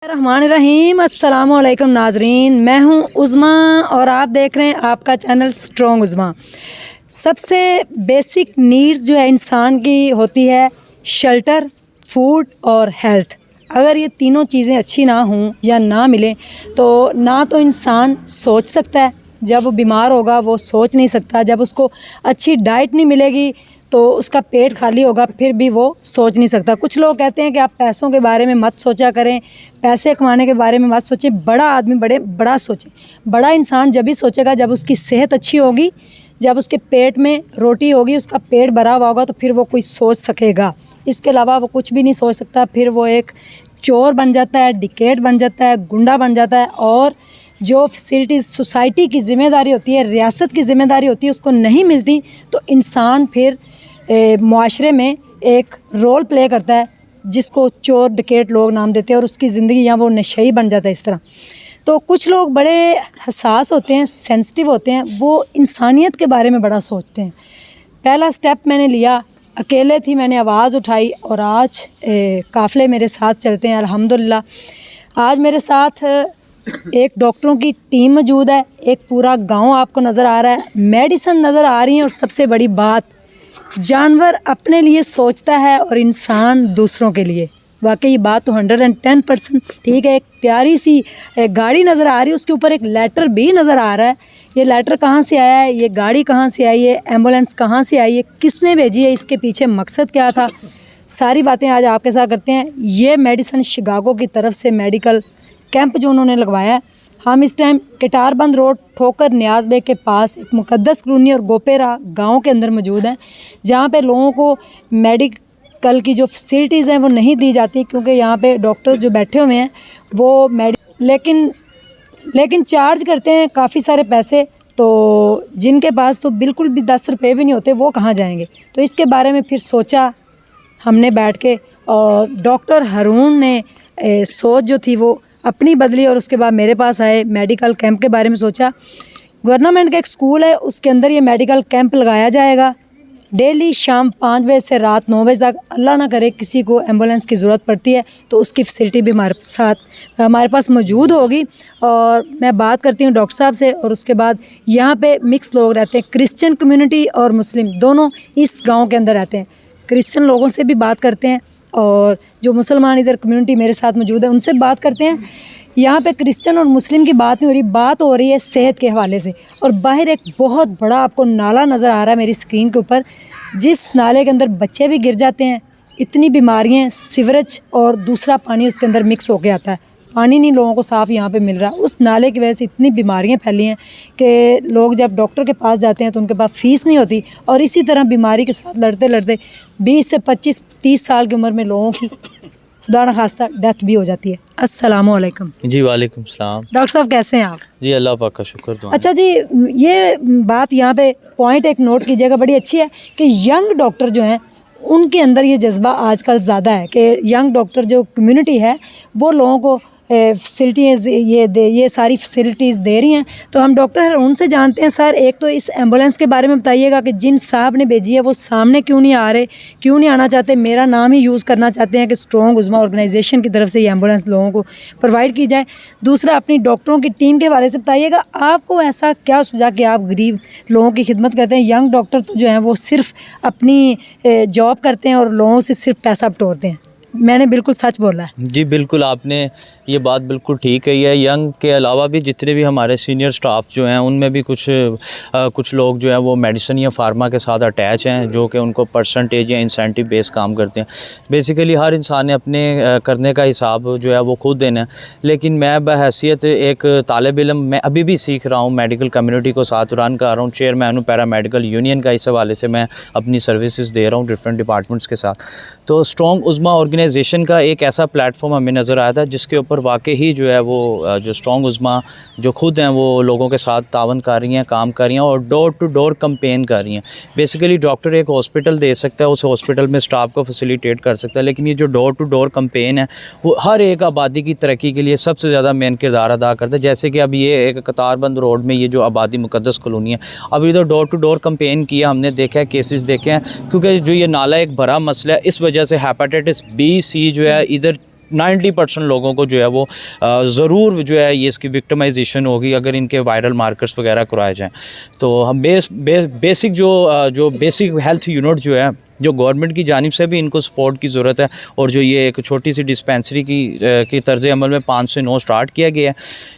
रहमान रहीम अस्सलाम वालेकुम नाजरीन, मैं हूं उज़मा और आप देख रहे हैं आपका चैनल स्ट्रॉन्ग उज़मा। सबसे बेसिक नीड्स जो है इंसान की होती है शेल्टर, फूड और हेल्थ। अगर ये तीनों चीज़ें अच्छी ना हों या ना मिलें तो ना तो इंसान सोच सकता है, जब वो बीमार होगा वो सोच नहीं सकता, जब उसको अच्छी डाइट नहीं मिलेगी तो उसका पेट खाली होगा फिर भी वो सोच नहीं सकता। कुछ लोग कहते हैं कि आप पैसों के बारे में मत सोचा करें, पैसे कमाने के बारे में मत सोचें, बड़ा आदमी बड़ा सोचे। बड़ा इंसान जब भी सोचेगा जब उसकी सेहत अच्छी होगी, जब उसके पेट में रोटी होगी, उसका पेट भरा हुआ होगा तो फिर वो कुछ सोच सकेगा। इसके अलावा वो कुछ भी नहीं सोच सकता, फिर वो एक चोर बन जाता है, डिकेट बन जाता है, गुंडा बन जाता है और जो फैसिलिटीज़ सोसाइटी की ज़िम्मेदारी होती है, रियासत की ज़िम्मेदारी होती है, उसको नहीं मिलती तो इंसान फिर मुआशरे में एक रोल प्ले करता है जिसको चोर डकैत लोग नाम देते हैं और उसकी ज़िंदगी या वो नशई बन जाता है इस तरह। तो कुछ लोग बड़े हसास होते हैं, सेंसिटिव होते हैं, वो इंसानियत के बारे में बड़ा सोचते हैं। पहला स्टेप मैंने लिया, अकेले थी, मैंने आवाज़ उठाई और आज काफ़िले मेरे साथ चलते हैं अल्हम्दुलिल्लाह। आज मेरे साथ एक डॉक्टरों की टीम मौजूद है, एक पूरा गांव आपको नज़र आ रहा है, मेडिसिन नज़र आ रही है और सबसे बड़ी बात, जानवर अपने लिए सोचता है और इंसान दूसरों के लिए। वाकई बात तो 110% ठीक है। एक प्यारी सी गाड़ी नज़र आ रही है, उसके ऊपर एक लेटर भी नज़र आ रहा है। ये लेटर कहाँ से आया है, ये गाड़ी कहाँ से आई है, एम्बुलेंस कहाँ से आई है, किसने भेजी है, इसके पीछे मकसद क्या था, सारी बातें आज आपके साथ करते हैं। ये मेडिसिन शिकागो की तरफ से मेडिकल कैंप जो उन्होंने लगवाया है। हम इस टाइम कटारबंद रोड ठोकर न्याज बेग के पास एक मुकद्दस कॉलोनी और गोपेरा गांव के अंदर मौजूद हैं, जहां पे लोगों को मेडिकल की जो फैसिलिटीज़ हैं वो नहीं दी जाती, क्योंकि यहाँ पे डॉक्टर जो बैठे हुए हैं वो लेकिन चार्ज करते हैं काफ़ी सारे पैसे। तो जिनके पास तो बिल्कुल भी 10 रुपये भी नहीं होते वो कहाँ जाएंगे। तो इसके बारे में फिर सोचा हमने बैठ के, और डॉक्टर हारून ने सोच जो थी वो अपनी बदली और उसके बाद मेरे पास आए। मेडिकल कैंप के बारे में सोचा, गवर्नमेंट का एक स्कूल है उसके अंदर ये मेडिकल कैंप लगाया जाएगा डेली शाम 5 बजे से रात 9 बजे तक। अल्लाह ना करे किसी को एम्बुलेंस की ज़रूरत पड़ती है तो उसकी फैसिलिटी भी हमारे पास मौजूद होगी। और मैं बात करती हूँ डॉक्टर साहब से, और उसके बाद यहाँ पे मिक्स लोग रहते हैं, क्रिश्चियन कम्युनिटी और मुस्लिम दोनों इस गाँव के अंदर रहते हैं। क्रिश्चियन लोगों से भी बात करते हैं और जो मुसलमान इधर कम्युनिटी मेरे साथ मौजूद है उनसे बात करते हैं। यहाँ पे क्रिश्चियन और मुस्लिम की बात नहीं हो रही, बात हो रही है सेहत के हवाले से। और बाहर एक बहुत बड़ा आपको नाला नज़र आ रहा है मेरी स्क्रीन के ऊपर, जिस नाले के अंदर बच्चे भी गिर जाते हैं। इतनी बीमारियाँ, सीवरेज और दूसरा पानी उसके अंदर मिक्स होके आता है, पानी नहीं लोगों को साफ़ यहाँ पे मिल रहा। उस नाले की वजह से इतनी बीमारियाँ फैली हैं कि लोग जब डॉक्टर के पास जाते हैं तो उनके पास फ़ीस नहीं होती, और इसी तरह बीमारी के साथ लड़ते लड़ते 20 से 25-30 साल की उम्र में लोगों की खुदा न खास्ता डेथ भी हो जाती है। अस्सलामु अलैकुम। जी वालेकुम सलाम। डॉक्टर साहब कैसे हैं आप? जी अल्लाह पाक का शुक्र। दुआ। अच्छा जी, ये बात यहाँ पे पॉइंट एक नोट कीजिएगा, बड़ी अच्छी है कि यंग डॉक्टर जो हैं उनके अंदर ये जज्बा आजकल ज़्यादा है कि यंग डॉक्टर जो कम्युनिटी है वो लोगों को फैसिलिटीज़ ये सारी फैसिलिटीज़ दे रही हैं। तो हम डॉक्टर हारून से जानते हैं। सर, एक तो इस एम्बुलेंस के बारे में बताइएगा कि जिन साहब ने भेजी है वो सामने क्यों नहीं आ रहे, क्यों नहीं आना चाहते, मेरा नाम ही यूज़ करना चाहते हैं कि स्ट्रॉन्ग उज़मा ऑर्गेनाइजेशन की तरफ से ये एम्बुलेंस लोगों को प्रोवाइड की जाए। दूसरा, अपनी डॉक्टरों की टीम के बारे से बताइएगा, आपको ऐसा क्या सूझा कि आप गरीब लोगों की खिदमत करते हैं। यंग डॉक्टर तो जो हैं वो सिर्फ अपनी जॉब करते हैं और लोगों से सिर्फ पैसा बटोरते हैं। मैंने बिल्कुल सच बोला है? जी बिल्कुल, आपने ये बात बिल्कुल ठीक कही है। यंग के अलावा भी जितने भी हमारे सीनियर स्टाफ जो हैं उनमें भी कुछ लोग जो हैं वो मेडिसिन या फार्मा के साथ अटैच हैं, जो कि उनको परसेंटेज या इंसेंटिव बेस काम करते हैं। बेसिकली हर इंसान ने अपने करने का हिसाब जो है वो खुद देना है। लेकिन मैं बहैसियत एक तालिब इल्म, मैं अभी भी सीख रहा हूँ, मेडिकल कम्युनिटी को साथ रन कर रहा हूँ, चेयरमैन हूँ पैरा मेडिकल यूनियन का। इस हवाले से मैं अपनी सर्विसेज दे रहा हूँ डिफरेंट डिपार्टमेंट्स के साथ। तो स्ट्रॉन्ग उज़मा ऑर्गेनाइजेशन का एक ऐसा प्लेटफॉर्म हमें नज़र आया था जिसके ऊपर वाकई ही जो है वो जो स्ट्रॉन्ग उज़मा जो खुद हैं वो लोगों के साथ तावन कर रही हैं, काम कर रही हैं और डोर टू डोर कैंपेन कर रही हैं। बेसिकली डॉक्टर एक हॉस्पिटल दे सकता है, उस हॉस्पिटल में स्टाफ को फैसिलिटेट कर सकता है, लेकिन ये जो डोर टू डोर कैंपेन है वो हर एक आबादी की तरक्की के लिए सबसे ज़्यादा मेन किरदार अदा करता है। जैसे कि अब ये एक कतारबंद रोड में ये जो आबादी मुकद्दस कॉलोनी है, अब इधर डोर टू डोर कैंपेन किया हमने, देखा है केसेस देखे हैं, क्योंकि जो ये नाला एक बड़ा मसला है, इस वजह से हेपेटाइटिस B, C जो है इधर 90% लोगों को जो है वो ज़रूर जो है ये इसकी विक्टिमाइजेशन होगी अगर इनके वायरल मार्कर्स वगैरह करवाए जाएँ। तो हम बेसिक जो बेसिक हेल्थ यूनिट जो है, जो गवर्नमेंट की जानिब से भी इनको सपोर्ट की ज़रूरत है, और जो ये एक छोटी सी डिस्पेंसरी की तर्ज़ अमल में 5 से 9 स्टार्ट किया गया है,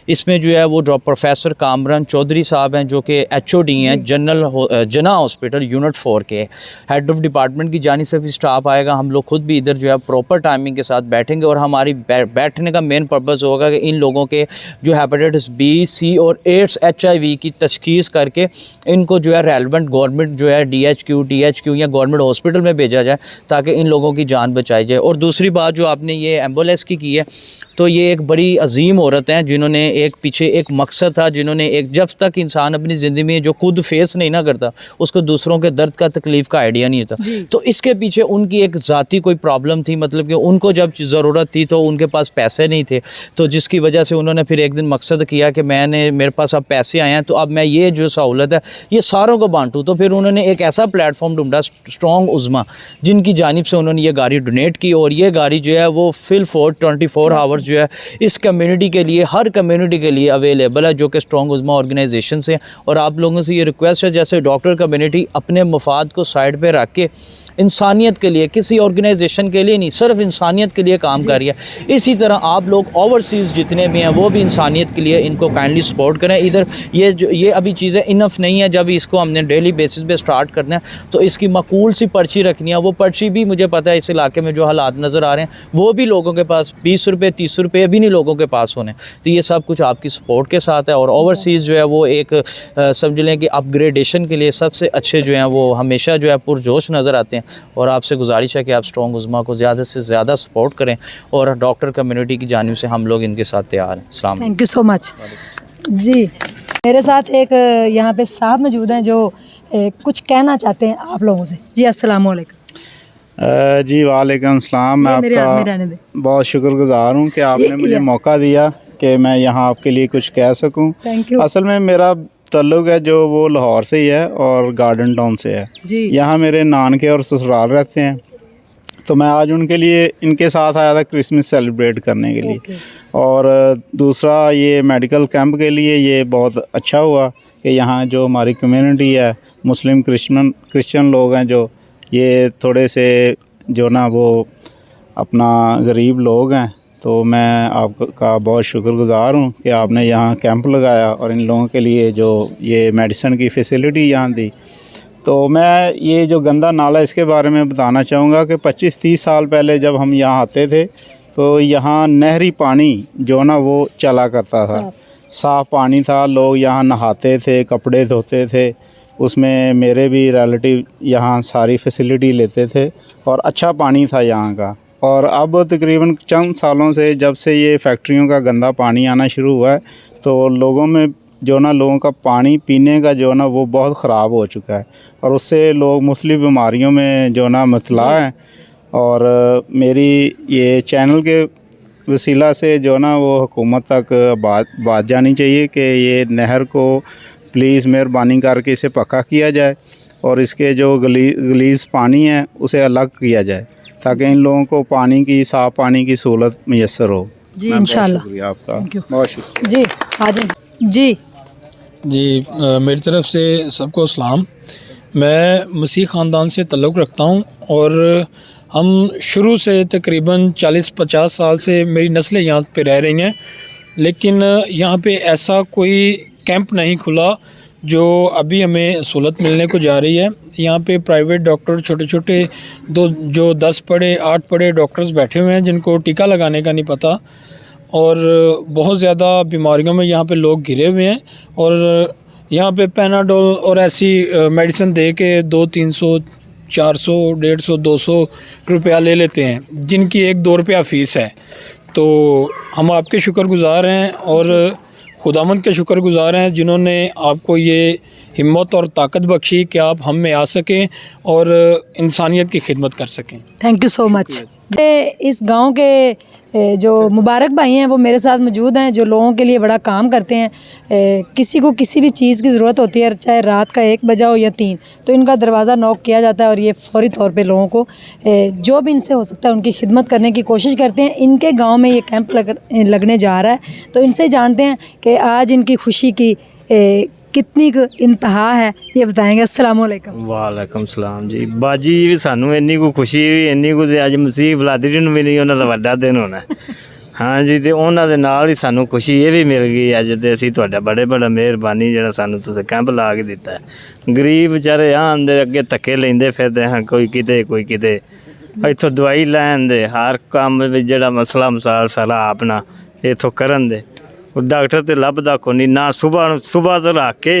इसमें जो है वो प्रोफेसर कामरान चौधरी साहब हैं जो कि HOD हैं जना हॉस्पिटल यूनिट 4 के। हेड ऑफ डिपार्टमेंट की जानिब से भी स्टाफ आएगा, हम लोग खुद भी इधर जो है प्रॉपर टाइमिंग के साथ बैठेंगे, और हमारी बैठने का मेन पर्पज़ होगा कि इन लोगों के जो हेपेटाइटिस B, C और एड्स HIV की तशख़ीस करके इनको जो है रेलेवेंट गवर्नमेंट जो है DHQ या गवर्नमेंट हॉस्पिटल में भेजा जाए ताकि इन लोगों की जान बचाई जाए। और दूसरी बात जो आपने ये एम्बुलेंस की है, तो ये एक बड़ी अजीम औरत हैं जिन्होंने एक पीछे एक मकसद था, जिन्होंने एक जब तक इंसान अपनी ज़िंदगी में जो खुद फेस नहीं ना करता उसको दूसरों के दर्द का तकलीफ़ का आइडिया नहीं होता। तो इसके पीछे उनकी एक ज़ाती कोई प्रॉब्लम थी, मतलब कि उनको जब ज़रूरत थी तो उनके पास पैसे नहीं थे, तो जिसकी वजह से उन्होंने फिर एक दिन मकसद किया कि मेरे पास अब पैसे आए हैं तो अब मैं ये जो सहूलत है ये सारों को बांटूँ। तो फिर उन्होंने एक ऐसा प्लेटफॉर्म ढूंढा स्ट्रॉन्ग उज़्मा, जिनकी जानिब से उन्होंने ये गाड़ी डोनेट की, और ये गाड़ी जो है वो फिल फॉर 24 आवर्स जो है इस कम्युनिटी के लिए, हर कम्युनिटी के लिए अवेलेबल है, जो कि स्ट्रॉन्ग उज़्मा ऑर्गेनाइजेशन से। और आप लोगों से ये रिक्वेस्ट है, जैसे डॉक्टर कम्युनिटी अपने मफाद को साइड पे रख के इंसानियत के लिए, किसी ऑर्गेनाइजेशन के लिए नहीं, सिर्फ इंसानियत के लिए काम कर रही है, इसी तरह आप लोग ओवरसीज़ जितने भी हैं वो भी इंसानियत के लिए इनको काइंडली सपोर्ट करें। इधर ये अभी चीज़ें इनफ नहीं है, जब इसको हमने डेली बेसिस पे स्टार्ट करना है तो इसकी माकूल सी पर्ची रखनी है। वो पर्ची भी मुझे पता है इस इलाके में जो हालात नज़र आ रहे हैं वो भी लोगों के पास 20 रुपये 30 रुपये भी नहीं लोगों के पास होने। तो ये सब कुछ आपकी सपोर्ट के साथ है, और ओवरसीज़ जो है वो एक समझ लें कि अपग्रेडेशन के लिए सबसे अच्छे जो हैं वो हमेशा जो है पुरजोश नज़र आते हैं। और आपसे गुजारिश है कि आप स्ट्रॉन्ग उज़्मा को ज़्यादा से ज़्यादा सपोर्ट करें, और डॉक्टर कम्युनिटी की जानिब से हम लोग इनके साथ तैयार हैं। अस्सलाम वालेकुम। थैंक यू सो मच जी। मेरे साथ एक यहाँ पे साहब मौजूद हैं जो कुछ कहना चाहते हैं आप लोगों से। जी अस्सलाम वालेकुम। जी वालेकुम सलाम। मैं आपका बहुत शुक्रगुज़ार हूँ कि आपने मुझे मौका दिया कि मैं यहाँ आपके लिए कुछ कह सकूँ। Thank you. असल में मेरा ताल्लुक़ है जो वो लाहौर से ही है और गार्डन टाउन से है। यहाँ मेरे नानके और ससुराल रहते हैं, तो मैं आज उनके लिए इनके साथ आया था क्रिसमस सेलिब्रेट करने के लिए। और दूसरा ये मेडिकल कैंप के लिए ये बहुत अच्छा हुआ कि यहाँ जो हमारी कम्युनिटी है, मुस्लिम क्रिश्चियन लोग हैं, जो ये थोड़े से जो ना वो अपना गरीब लोग हैं, तो मैं आपका बहुत शुक्रगुज़ार हूँ कि आपने यहाँ कैंप लगाया और इन लोगों के लिए जो ये मेडिसिन की फ़ैसिलिटी यहाँ दी। तो मैं ये जो गंदा नाला इसके बारे में बताना चाहूँगा कि 25-30 साल पहले जब हम यहाँ आते थे तो यहाँ नहरी पानी जो ना वो चला करता था, साफ़ पानी था, लोग यहाँ नहाते थे, कपड़े धोते थे, उसमें मेरे भी रिलेटिव यहाँ सारी फैसिलिटी लेते थे और अच्छा पानी था यहाँ का। और अब तकरीबन चंद सालों से जब से ये फैक्ट्रियों का गंदा पानी आना शुरू हुआ है तो लोगों में जो ना लोगों का पानी पीने का जो ना वो बहुत ख़राब हो चुका है और उससे लोग मुख्तलिफ़ बीमारियों में जो ना मुब्तला हैं। और मेरी ये चैनल के वसीला से जो ना वो हुकूमत तक बात जानी चाहिए कि ये नहर को प्लीज़ मेहरबानी करके इसे पक्का किया जाए और इसके जो गलीज़ पानी है उसे अलग किया जाए ताकि इन लोगों को पानी की साफ़ पानी की सहूलत मैसर हो। जी इंशाल्लाह। शुक्रिया आपका, बहुत शुक्रिया जी। हाजिर जी मेरी तरफ़ से सबको अस्सलाम। मैं मसीह ख़ानदान से तल्लुक़ रखता हूँ और हम शुरू से तकरीबन 40-50 साल से मेरी नस्लें यहाँ पे रह रही हैं, लेकिन यहाँ पे ऐसा कोई कैंप नहीं खुला जो अभी हमें सहूलत मिलने को जा रही है। यहाँ पे प्राइवेट डॉक्टर छोटे छोटे जो 10 पढ़े 8 पढ़े डॉक्टर्स बैठे हुए हैं जिनको टीका लगाने का नहीं पता, और बहुत ज़्यादा बीमारियों में यहाँ पे लोग घिरे हुए हैं और यहाँ पे पैनाडोल और ऐसी मेडिसिन दे के 200-300 400 150 200 रुपया ले लेते हैं जिनकी 1-2 रुपया फ़ीस है। तो हम आपके शुक्रगुज़ार हैं और खुदावंद के शुक्रगुज़ार हैं जिन्होंने आपको ये हिम्मत और ताकत बख्शी कि आप हम में आ सकें और इंसानियत की खिदमत कर सकें। Thank you so much. इस गांव के जो मुबारक भाई हैं वो मेरे साथ मौजूद हैं, जो लोगों के लिए बड़ा काम करते हैं। किसी को किसी भी चीज़ की ज़रूरत होती है, चाहे रात का 1 बजा हो या 3, तो इनका दरवाज़ा नॉक किया जाता है और ये फौरी तौर पे लोगों को जो भी इनसे हो सकता है उनकी खिदमत करने की कोशिश करते हैं। इनके गांव में ये कैंप लगने जा रहा है, तो इनसे जानते हैं कि आज इनकी खुशी की कितनी इंतहा है, ये बताएंगे। अस्सलाम वालेकुम। ਵਾਲੇਕਮ ਸਲਾਮ ਜੀ। ਬਾਜੀ ਵੀ ਸਾਨੂੰ ਇੰਨੀ ਕੁ ਖੁਸ਼ੀ ਵੀ ਇੰਨੀ ਕੁ ਅੱਜ ਮਸੀਹ ਬਲਾਦਰੀ ਨੂੰ ਵੀ ਨਹੀਂ, ਉਹਨਾਂ ਦਾ ਵੱਡਾ ਦਿਨ ਹੋਣਾ। ਹਾਂਜੀ, ਤੇ ਉਹਨਾਂ ਦੇ ਨਾਲ ਹੀ ਸਾਨੂੰ ਖੁਸ਼ੀ ਇਹ ਵੀ ਮਿਲ ਗਈ ਅੱਜ, ਤੇ ਅਸੀਂ ਤੁਹਾਡਾ ਬੜਾ ਮਿਹਰਬਾਨੀ ਜਿਹੜਾ ਸਾਨੂੰ ਤੁਸੀਂ ਕੈਂਪ ਲਾ ਕੇ ਦਿੱਤਾ। ਗਰੀਬ ਵਿਚਾਰੇ ਆਉਣ ਦੇ ਅੱਗੇ ਧੱਕੇ ਲੈਂਦੇ ਫਿਰਦੇ ਹਾਂ, ਕੋਈ ਕਿਤੇ ਕੋਈ ਕਿਤੇ, ਇੱਥੋਂ ਦਵਾਈ ਲੈਣ ਦੇ, ਹਰ ਕੰਮ ਵਿੱਚ ਜਿਹੜਾ ਮਸਲਾ ਮਸਾਲ ਸਾਰਾ ਆਪਣਾ ਇੱਥੋਂ ਕਰਨ ਦੇ। ਉਹ ਡਾਕਟਰ ਤੇ ਲੱਭਦਾ ਕੋਈ ਨਹੀਂ ਨਾ, ਸੁਬਾਹ ਤੋਂ ਰੱਖ ਕੇ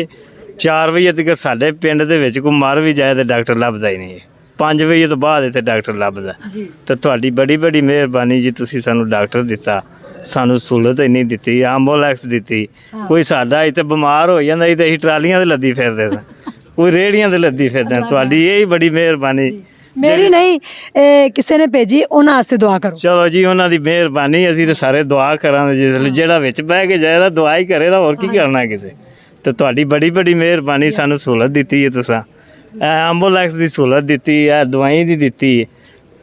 4 ਵਜੇ ਤੱਕ ਸਾਡੇ ਪਿੰਡ ਦੇ ਵਿੱਚ ਕੋਈ ਮਰ ਵੀ ਜਾਏ ਤੇ ਡਾਕਟਰ ਲੱਭਦਾ ਹੀ ਨਹੀਂ। 5 ਵਜੇ ਤੋਂ ਬਾਅਦ ਇੱਥੇ ਡਾਕਟਰ ਲੱਭਦਾ। ਤੇ ਤੁਹਾਡੀ ਬੜੀ ਮਿਹਰਬਾਨੀ ਜੀ, ਤੁਸੀਂ ਸਾਨੂੰ ਡਾਕਟਰ ਦਿੱਤਾ, ਸਾਨੂੰ ਸਹੂਲਤ ਇੰਨੀ ਦਿੱਤੀ, ਐਂਬੂਲੈਂਸ ਦਿੱਤੀ। ਕੋਈ ਸਾਡਾ ਇੱਥੇ ਬਿਮਾਰ ਹੋ ਜਾਂਦਾ ਸੀ ਤੇ ਅਸੀਂ ਟਰਾਲੀਆਂ 'ਤੇ ਲੱਦੀ ਫਿਰਦੇ ਸਾਂ, ਕੋਈ ਰੇਹੜੀਆਂ 'ਤੇ ਲੱਦੀ ਫਿਰਦੇ। ਤੁਹਾਡੀ ਇਹ ਹੀ ਬੜੀ ਮਿਹਰਬਾਨੀ। मेरी नहीं, किसी ने भेजी, उन्होंने वास्ते दुआ करो। ਚਲੋ ਜੀ, ਉਹਨਾਂ ਦੀ ਮਿਹਰਬਾਨੀ। ਅਸੀਂ ਤਾਂ ਸਾਰੇ ਦੁਆ ਕਰਾਂਗੇ, ਜਿਹੜਾ ਵਿੱਚ ਬਹਿ ਕੇ ਜਾਏਗਾ ਦੁਆ ਹੀ ਕਰੇਗਾ, ਹੋਰ ਕੀ ਕਰਨਾ ਕਿਸੇ। ਤੇ ਤੁਹਾਡੀ ਬੜੀ ਮਿਹਰਬਾਨੀ, ਸਾਨੂੰ ਸਹੂਲਤ ਦਿੱਤੀ ਹੈ ਤੁਸੀਂ। ਐਂਬੂਲੈਂਸ ਦੀ ਸਹੂਲਤ ਦਿੱਤੀ ਹੈ, ਦਵਾਈ ਦੀ ਦਿੱਤੀ ਹੈ।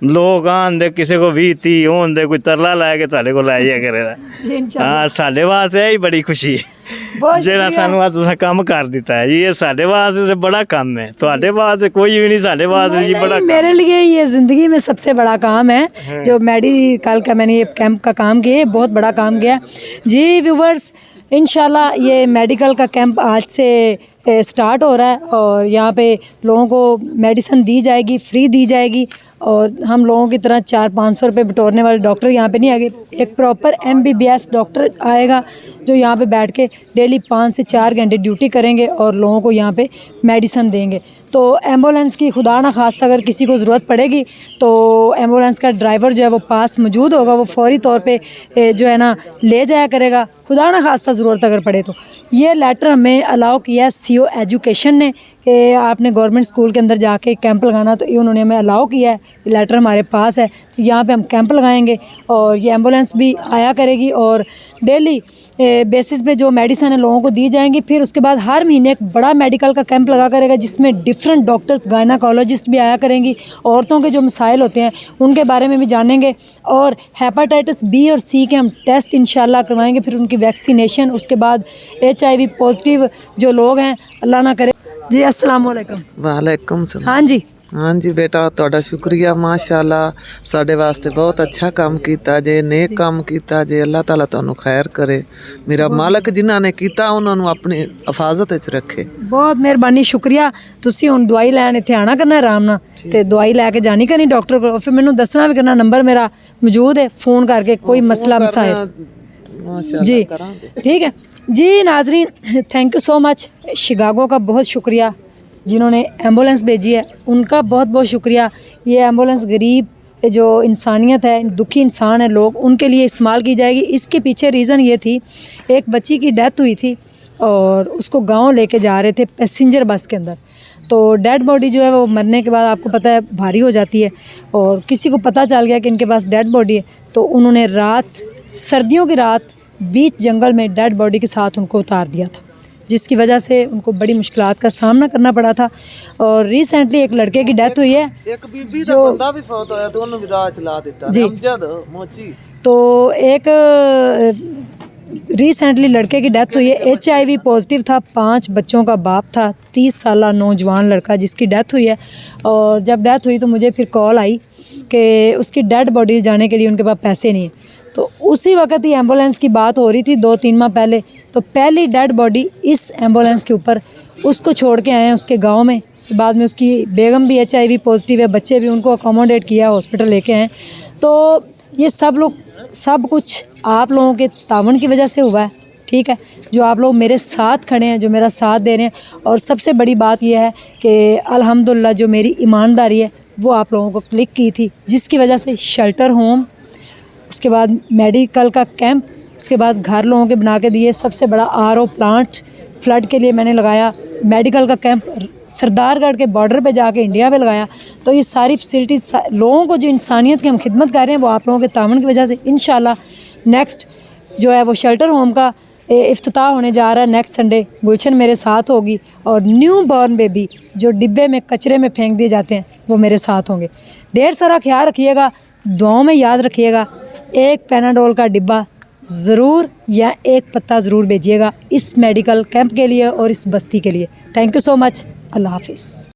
ਲੋਕ ਆਉਂਦੇ ਕਿਸੇ ਕੋ 20-30 ਹੁੰਦੇ, ਕੋਈ ਤਰਲਾ ਲੈ ਕੇ ਤੁਹਾਡੇ ਕੋਲ ਲੈ ਜਾਇਆ ਕਰੇਗਾ। ਹਾਂ, ਸਾਡੇ ਵਾਸਤੇ ਇਹ ਹੀ ਬੜੀ ਖੁਸ਼ੀ ਹੈ ਜਿਹੜਾ ਸਾਨੂੰ ਆ ਤੁਸੀਂ ਕੰਮ ਕਰ ਦਿੱਤਾ ਹੈ ਜੀ। ਇਹ ਸਾਡੇ ਵਾਸਤੇ तो बड़ा काम है, ਤੁਹਾਡੇ ਵਾਸਤੇ कोई भी नहीं, ਸਾਡੇ वास्ते जी बड़ा। मेरे लिए ये ज़िंदगी में सबसे बड़ा काम है जो मेडिकल का मैंने ये कैंप का काम किया है, बहुत बड़ा काम किया जी। व्यूवर्स, इंशाल्लाह ये मेडिकल का कैंप आज से स्टार्ट हो रहा है और यहाँ पे लोगों को मेडिसिन दी जाएगी, फ्री दी जाएगी। और हम लोगों की तरह 400-500 रुपये बटोरने वाले डॉक्टर यहाँ पे नहीं आएंगे। एक प्रॉपर MBBS डॉक्टर आएगा जो यहाँ पे बैठ के डेली 5 से 4 घंटे ड्यूटी करेंगे और लोगों को यहाँ पे मेडिसिन देंगे। तो एम्बुलेंस की खुदा न खास्ता अगर किसी को ज़रूरत पड़ेगी तो एम्बुलेंस का ड्राइवर जो है वो पास मौजूद होगा, वो फौरी तौर पे जो है ना ले जाया करेगा, खुदा न खास्ता ज़रूरत अगर पड़े तो। ये लेटर हमें अलाउ किया है CO एजुकेशन ने कि आपने गवर्नमेंट स्कूल के अंदर जाके कैंप लगाना, तो ये उन्होंने हमें अलाउ किया है। ये लेटर हमारे पास है, तो यहाँ पे हम कैंप लगाएंगे और ये एम्बुलेंस भी आया करेगी और डेली बेसिस पे जो मेडिसिन है लोगों को दी जाएंगी। फिर उसके बाद हर महीने एक बड़ा मेडिकल का कैंप लगा करेगा जिसमें डिफरेंट डॉक्टर्स, गायनाकोलॉजिस्ट भी आया करेंगी। औरतों के जो मसाइल होते हैं उनके बारे में भी जानेंगे और हेपेटाइटिस B और C के हम टेस्ट इंशाल्लाह करवाएंगे, फिर उनकी वैक्सीनेशन। उसके बाद HIV पॉजिटिव जो लोग हैं, अल्लाह ना करे जी। अस्सलाम वालेकुम। वालेकुम सलाम। हाँ जी, हाँ जी बेटा, ਤੁਹਾਡਾ ਸ਼ੁਕਰੀਆ। ਮਾਸ਼ਾਅੱਲਾ, ਸਾਡੇ ਵਾਸਤੇ ਬਹੁਤ ਅੱਛਾ ਕੰਮ ਕੀਤਾ ਜੇ, ਨੇਕ ਕੰਮ ਕੀਤਾ ਜੇ। ਅੱਲਾਹ ਤਾਲਾ ਤੁਹਾਨੂੰ ਖੈਰ ਕਰੇ। ਮੇਰਾ ਮਾਲਕ ਜਿਨ੍ਹਾਂ ਨੇ ਕੀਤਾ ਉਹਨਾਂ ਨੂੰ ਆਪਣੀ ਹਿਫਾਜ਼ਤ ਵਿੱਚ ਰੱਖੇ। ਬਹੁਤ ਮਿਹਰਬਾਨੀ, ਸ਼ੁਕਰੀਆ। ਤੁਸੀਂ ਹੁਣ ਦਵਾਈ ਲੈਣ ਇੱਥੇ ਆਣਾ ਕਰਨਾ ਆਰਾਮ ਨਾਲ, ਤੇ ਦਵਾਈ ਲੈ ਕੇ ਜਾਣੀ ਕਰਨੀ ਡਾਕਟਰ ਕੋਲ, ਫਿਰ ਮੈਨੂੰ ਦੱਸਣਾ ਵੀ ਕਰਨਾ। ਨੰਬਰ ਮੇਰਾ ਮੌਜੂਦ ਹੈ, फ़ोन करके कोई मसला मसाइल जी, ठीक है जी। नाजरीन, thank you so much. Chicago का बहुत शुक्रिया जिन्होंने एम्बुलेंस भेजी है, उनका बहुत बहुत शुक्रिया। ये एम्बुलेंस गरीब जो इंसानियत है, दुखी इंसान है लोग, उनके लिए इस्तेमाल की जाएगी। इसके पीछे रीज़न ये थी, एक बच्ची की डेथ हुई थी और उसको गांव लेके जा रहे थे पैसेंजर बस के अंदर। तो डेड बॉडी जो है वो मरने के बाद आपको पता है भारी हो जाती है, और किसी को पता चल गया कि इनके पास डेड बॉडी है, तो उन्होंने रात, सर्दियों की रात, बीच जंगल में डेड बॉडी के साथ उनको उतार दिया था, जिसकी वजह से उनको बड़ी मुश्किलात का सामना करना पड़ा था। और रिसेंटली एक लड़के की डेथ हुई है, ਇੱਕ ਬੀਬੀ ਦਾ ਬੰਦਾ ਵੀ ਫੌਤ ਹੋਇਆ ਤੇ ਉਹਨੂੰ ਵੀ ਰਾਹ ਚਲਾ ਦਿੱਤਾ जी। ਅਮਜਦ ਮੋਚੀ। तो एक रिसेंटली लड़के की डेथ हुई है, HIV पॉजिटिव था, 5 बच्चों का बाप था, 30 साल नौजवान लड़का जिसकी डेथ हुई है। और जब डेथ हुई तो मुझे फिर कॉल आई कि उसकी डेड बॉडी जाने के लिए उनके पास पैसे नहीं है। तो उसी वक्त ही एम्बुलेंस की बात हो रही थी 2-3 माह पहले, तो पहली डेड बॉडी इस एम्बुलेंस के ऊपर उसको छोड़ के आए हैं उसके गाँव में। बाद में उसकी बेगम भी HIV पॉजिटिव है, बच्चे भी, उनको अकोमोडेट किया, हॉस्पिटल लेके आए। तो ये सब कुछ आप लोगों के तावन की वजह से हुआ है, ठीक है, जो आप लोग मेरे साथ खड़े हैं, जो मेरा साथ दे रहे हैं। और सबसे बड़ी बात यह है कि अल्हम्दुलिल्लाह जो मेरी ईमानदारी है वो आप लोगों को क्लिक की थी, जिसकी वजह से शेल्टर होम, उसके बाद मेडिकल का कैंप, उसके बाद घर लोगों के बना के दिए, सबसे बड़ा RO प्लांट, फ्लड के लिए मैंने लगाया, मेडिकल का कैंप सरदारगढ़ के बॉर्डर पे जाके इंडिया पे लगाया। तो ये सारी फैसिलिटीज़ लोगों को, जो इंसानियत की हम खिदमत कर रहे हैं, वो आप लोगों के तावन की वजह से इंशाल्लाह नेक्स्ट जो है वो शेल्टर होम का इफ्तिताह होने जा रहा है नेक्स्ट संडे। गुलशन मेरे साथ होगी और न्यू बॉर्न बेबी जो डिब्बे में कचरे में फेंक दिए जाते हैं वो मेरे साथ होंगे। ढेर सारा ख्याल रखिएगा, दुआओं में याद रखिएगा। एक पैनाडोल का डिब्बा ज़रूर या एक पत्ता ज़रूर भेजिएगा इस मेडिकल कैंप के लिए और इस बस्ती के लिए। Thank you so much. अल्लाह हाफिज़।